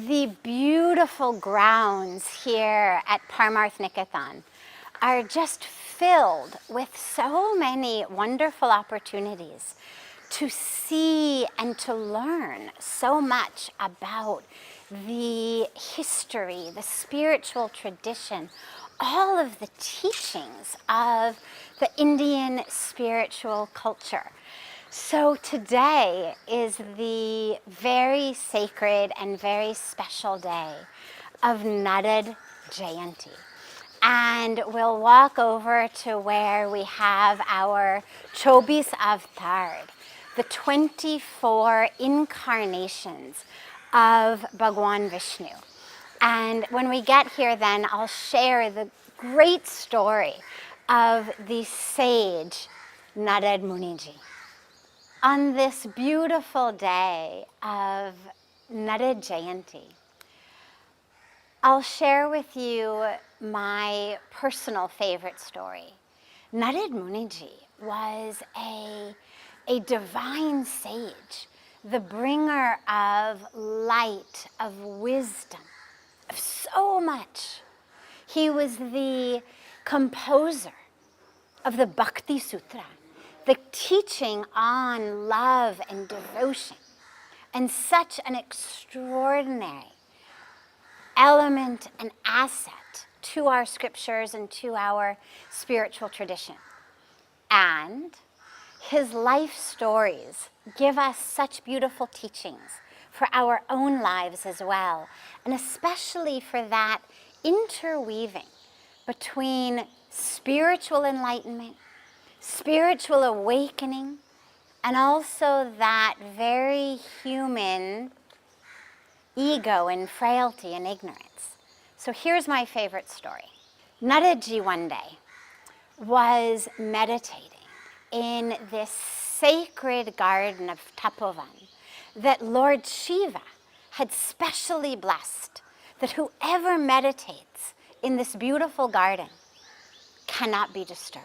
The beautiful grounds here at Parmarth Niketan are just filled with so many wonderful opportunities to see and to learn so much about the history, the spiritual tradition, all of the teachings of the Indian spiritual culture. So today is the very sacred and very special day of Narad Jayanti. And we'll walk over to where we have our 24 avatar, the 24 incarnations of Bhagwan Vishnu. And when we get here then, I'll share the great story of the sage Narad Muniji. On this beautiful day of Narad Jayanti, I'll share with you my personal favorite story. Narad Muniji was a divine sage, the bringer of light, of wisdom, of so much. He was the composer of the Bhakti Sutra, the teaching on love and devotion, and such an extraordinary element and asset to our scriptures and to our spiritual tradition. And his life stories give us such beautiful teachings for our own lives as well, and especially for that interweaving between spiritual enlightenment, spiritual awakening, and also that very human ego and frailty and ignorance. So here's my favorite story. Naradji one day was meditating in this sacred garden of Tapovan that Lord Shiva had specially blessed, that whoever meditates in this beautiful garden cannot be disturbed.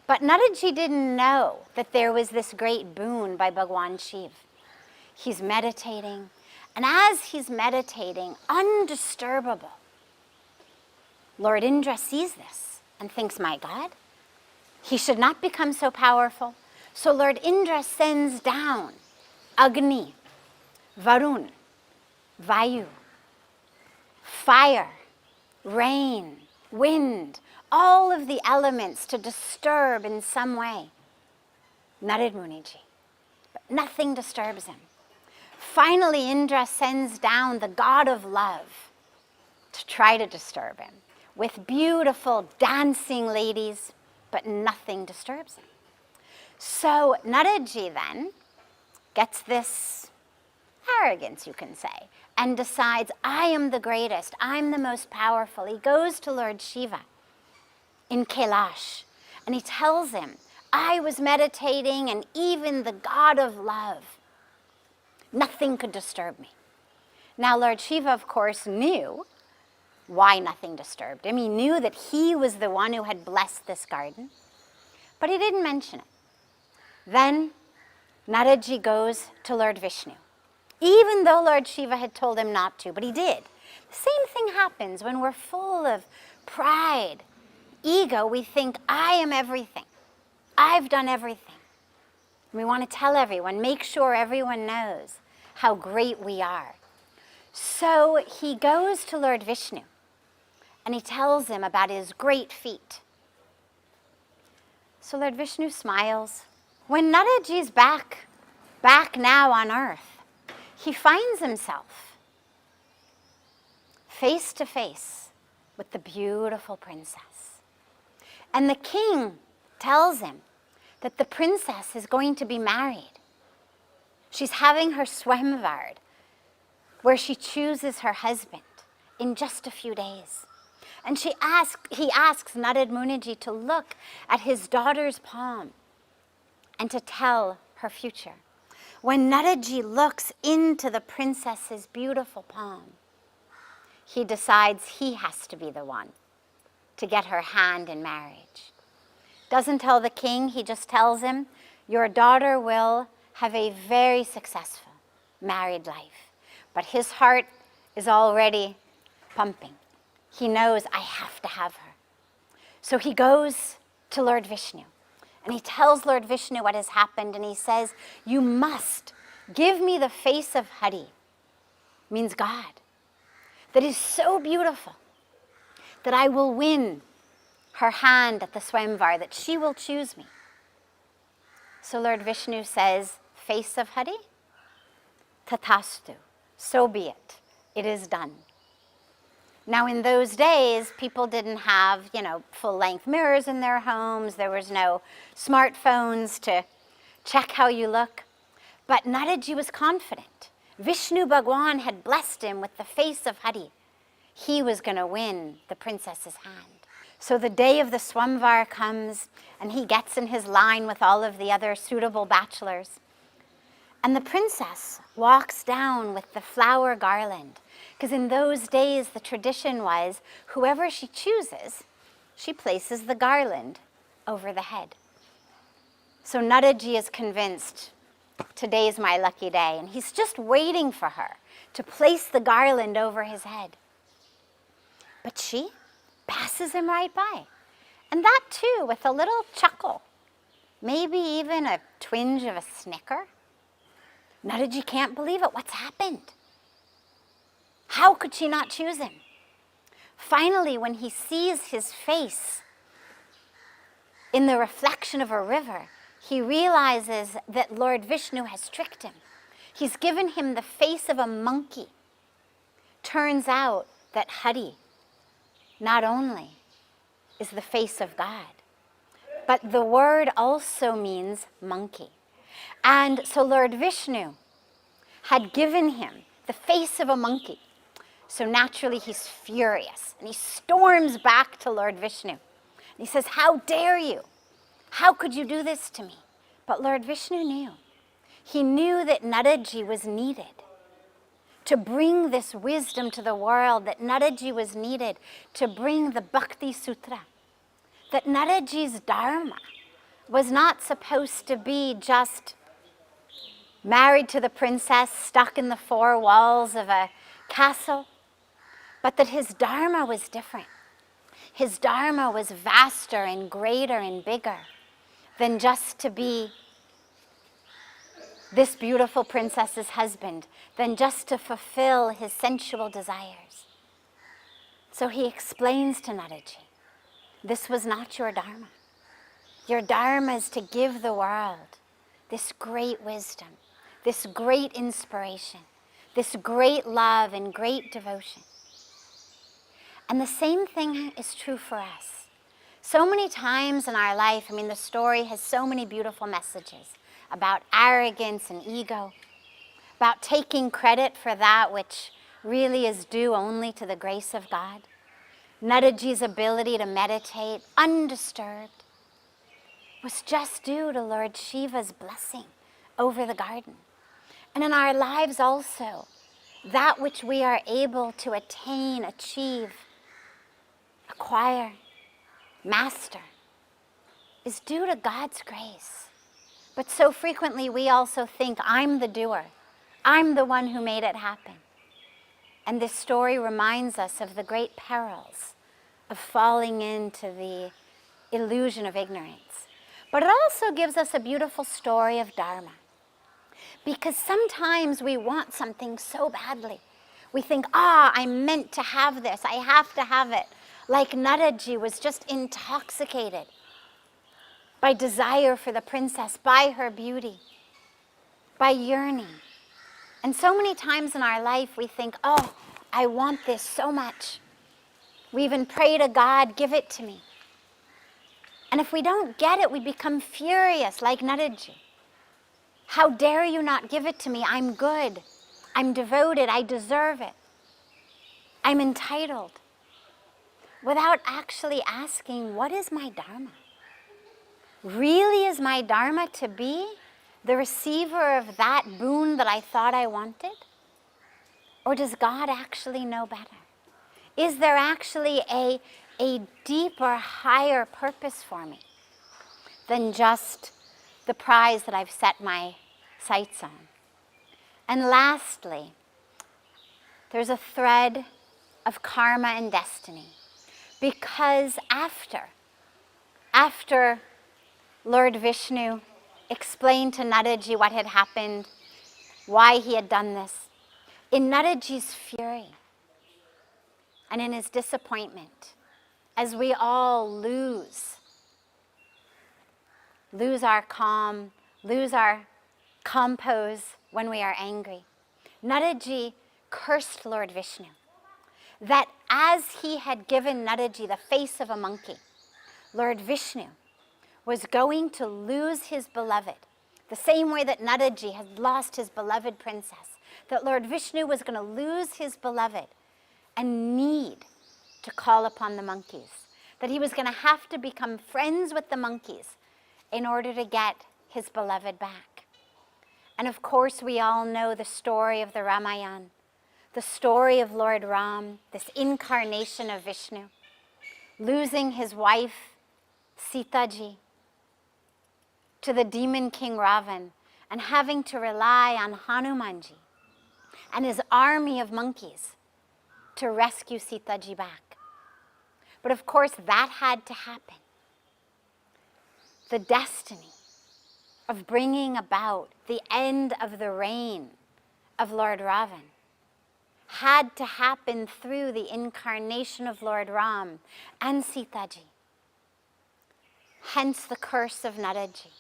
But Naradji didn't know that there was this great boon by Bhagwan Shiva. He's meditating, and as he's meditating, undisturbable, Lord Indra sees this and thinks, my God, he should not become so powerful. So Lord Indra sends down Agni, Varun, Vayu, fire, rain, wind, all of the elements to disturb in some way Narad Muniji. But nothing disturbs him. Finally, Indra sends down the god of love to try to disturb him with beautiful dancing ladies, but nothing disturbs him. So Naradji then gets this arrogance, you can say, and decides, I am the greatest, I'm the most powerful. He goes to Lord Shiva in Kailash, and he tells him, I was meditating, and even the god of love, nothing could disturb me. Now, Lord Shiva, of course, knew why nothing disturbed him. He knew that he was the one who had blessed this garden, but he didn't mention it. Then Naradji goes to Lord Vishnu, even though Lord Shiva had told him not to, but he did. The same thing happens when we're full of pride, ego. We think, I am everything. I've done everything. We want to tell everyone, make sure everyone knows how great we are. So he goes to Lord Vishnu and he tells him about his great feat. So Lord Vishnu smiles. When Naradji's back now on earth, he finds himself face to face with the beautiful princess. And the king tells him that the princess is going to be married. She's having her swamvar, where she chooses her husband in just a few days. And he asks Narad Muniji to look at his daughter's palm and to tell her future. When Naradji looks into the princess's beautiful palm, he decides he has to be the one to get her hand in marriage. Doesn't tell the king, he just tells him, your daughter will have a very successful married life. But his heart is already pumping. He knows, I have to have her. So he goes to Lord Vishnu and he tells Lord Vishnu what has happened, and he says, you must give me the face of Hari, means God, that is so beautiful that I will win her hand at the Swayamvar, that she will choose me. So Lord Vishnu says, face of Hari, tathastu, so be it. It is done. Now in those days, people didn't have, full-length mirrors in their homes. There was no smartphones to check how you look. But Naradji was confident. Vishnu Bhagwan had blessed him with the face of Hari. He was going to win the princess's hand. So the day of the Swamvar comes, and he gets in his line with all of the other suitable bachelors. And the princess walks down with the flower garland, because in those days the tradition was whoever she chooses, she places the garland over the head. So Naradji is convinced, today's my lucky day, and he's just waiting for her to place the garland over his head. But she passes him right by, and that too with a little chuckle, maybe even a twinge of a snicker. Naradji can't believe it. What's happened? How could she not choose him? Finally, when he sees his face in the reflection of a river, he realizes that Lord Vishnu has tricked him. He's given him the face of a monkey. Turns out that Hari not only is the face of God, but the word also means monkey. And so Lord Vishnu had given him the face of a monkey. So naturally he's furious, and he storms back to Lord Vishnu. And he says, how dare you? How could you do this to me? But Lord Vishnu knew. He knew that Naradji was needed to bring this wisdom to the world, that Naradji was needed to bring the Bhakti Sutra, that Naradji's dharma was not supposed to be just married to the princess, stuck in the four walls of a castle, but that his dharma was different. His dharma was vaster and greater and bigger than just to be this beautiful princess's husband, than just to fulfill his sensual desires. So he explains to Naradji, this was not your dharma. Your dharma is to give the world this great wisdom, this great inspiration, this great love and great devotion. And the same thing is true for us. So many times in our life, the story has so many beautiful messages about arrogance and ego, about taking credit for that which really is due only to the grace of God. Naradji's ability to meditate undisturbed was just due to Lord Shiva's blessing over the garden. And in our lives also, that which we are able to attain, achieve, acquire, master, is due to God's grace. But so frequently we also think, I'm the doer. I'm the one who made it happen. And this story reminds us of the great perils of falling into the illusion of ignorance. But it also gives us a beautiful story of dharma. Because sometimes we want something so badly. We think, I'm meant to have this. I have to have it. Like Naradji was just intoxicated by desire for the princess, by her beauty, by yearning. And so many times in our life we think, I want this so much. We even pray to God, give it to me. And if we don't get it, we become furious like Naradji. How dare you not give it to me? I'm good. I'm devoted. I deserve it. I'm entitled. Without actually asking, what is my dharma? Really is my dharma to be the receiver of that boon that I thought I wanted? Or does God actually know better? Is there actually a deeper, higher purpose for me than just the prize that I've set my sights on? And lastly, There's a thread of karma and destiny. Because after Lord Vishnu explained to Naradji what had happened, why he had done this, in Naradji's fury and in his disappointment, as we all lose our calm, lose our compose when we are angry, Naradji cursed Lord Vishnu, that as he had given Naradji the face of a monkey, Lord Vishnu was going to lose his beloved, the same way that Naradji had lost his beloved princess, that Lord Vishnu was going to lose his beloved and need to call upon the monkeys, that he was going to have to become friends with the monkeys in order to get his beloved back. And of course, we all know the story of the Ramayan, the story of Lord Ram, this incarnation of Vishnu, losing his wife, Sitaji, to the demon king Ravan, and having to rely on Hanumanji and his army of monkeys to rescue Sitaji back. But of course, that had to happen. The destiny of bringing about the end of the reign of Lord Ravan had to happen through the incarnation of Lord Ram and Sitaji. Hence the curse of Naradji.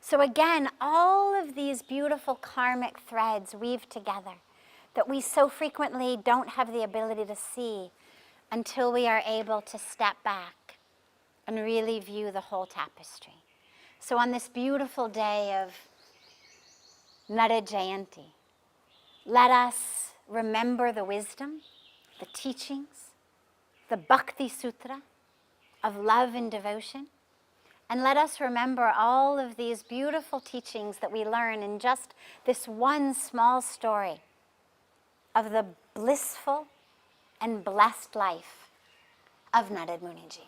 So again, all of these beautiful karmic threads weave together that we so frequently don't have the ability to see until we are able to step back and really view the whole tapestry. So on this beautiful day of Narad Jayanti, let us remember the wisdom, the teachings, the Bhakti Sutra of love and devotion, and let us remember all of these beautiful teachings that we learn in just this one small story of the blissful and blessed life of Narad Muniji.